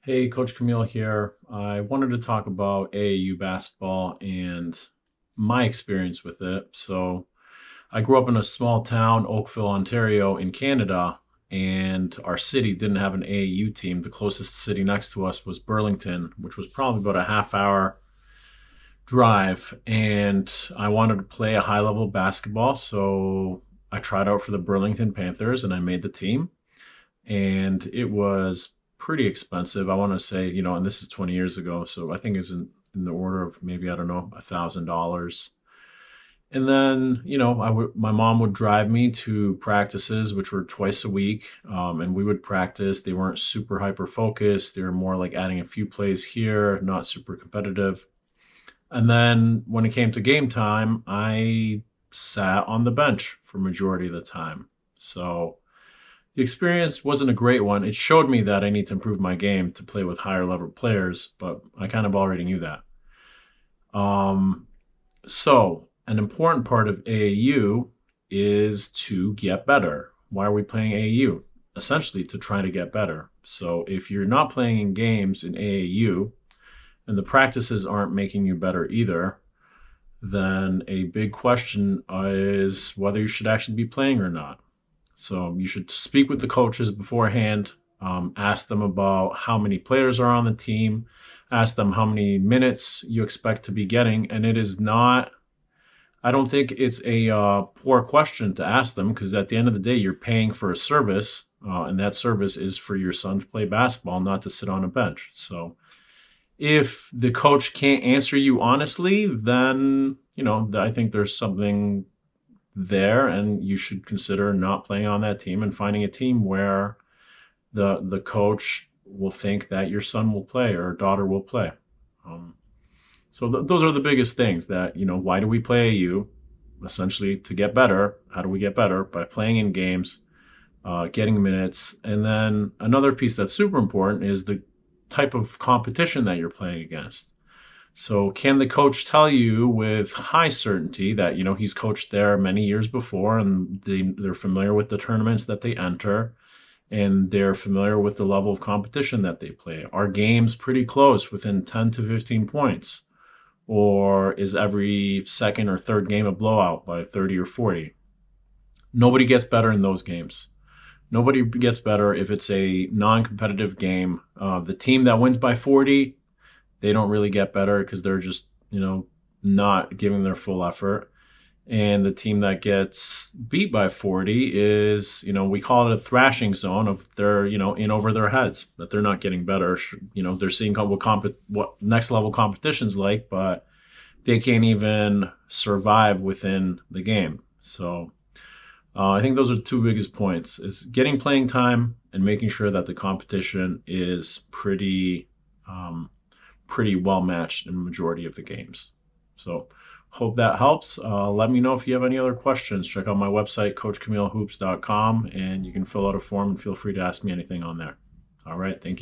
Hey, Coach Camille here. I wanted to talk about AAU basketball and my experience with it. So, I grew up in a small town, Oakville, Ontario, in Canada, and our city didn't have an AAU team. The closest city next to us was Burlington, which was probably about a half hour drive. And I wanted to play a high level basketball. So, I tried out for the Burlington Panthers and I made the team. And it was pretty expensive. I want to say, and this is 20 years ago, so I think it's in the order of maybe, I don't know, $1,000. And then, my mom would drive me to practices, which were twice a week, and we would practice. They weren't super hyper focused. They were more like adding a few plays here, not super competitive. And then when it came to game time, I sat on the bench for majority of the time. So the experience wasn't a great one. It showed me that I need to improve my game to play with higher level players, but I kind of already knew that. Um, so an important part of AAU is to get better. Why are we playing AAU? Essentially to try to get better. So if you're not playing in games in AAU and the practices aren't making you better either, then a big question is whether you should actually be playing or not. So you should speak with the coaches beforehand, ask them about how many players are on the team, ask them how many minutes you expect to be getting. And it is not, I don't think it's a poor question to ask them, because at the end of the day, you're paying for a service, and that service is for your son to play basketball, not to sit on a bench. So if the coach can't answer you honestly, then, I think there's something there, and you should consider not playing on that team and finding a team where the coach will think that your son will play or daughter will play. So those are the biggest things that, why do we play AU? Essentially to get better. How do we get better? By playing in games, getting minutes. And then another piece that's super important is the type of competition that you're playing against. So can the coach tell you with high certainty that, he's coached there many years before, and they're familiar with the tournaments that they enter, and they're familiar with the level of competition that they play? Are games pretty close, within 10 to 15 points? Or is every second or third game a blowout by 30 or 40? Nobody gets better in those games. Nobody gets better if it's a non-competitive game. The team that wins by 40, they don't really get better because they're just, not giving their full effort. And the team that gets beat by 40 is, we call it a thrashing zone of they're, in over their heads, that they're not getting better. They're seeing what next level competition's like, but they can't even survive within the game. So I think those are the two biggest points: is getting playing time and making sure that the competition is pretty well matched in the majority of the games. So hope that helps. Let me know if you have any other questions. Check out my website, coachcamillehoops.com, and you can fill out a form and feel free to ask me anything on there. All right, thank you.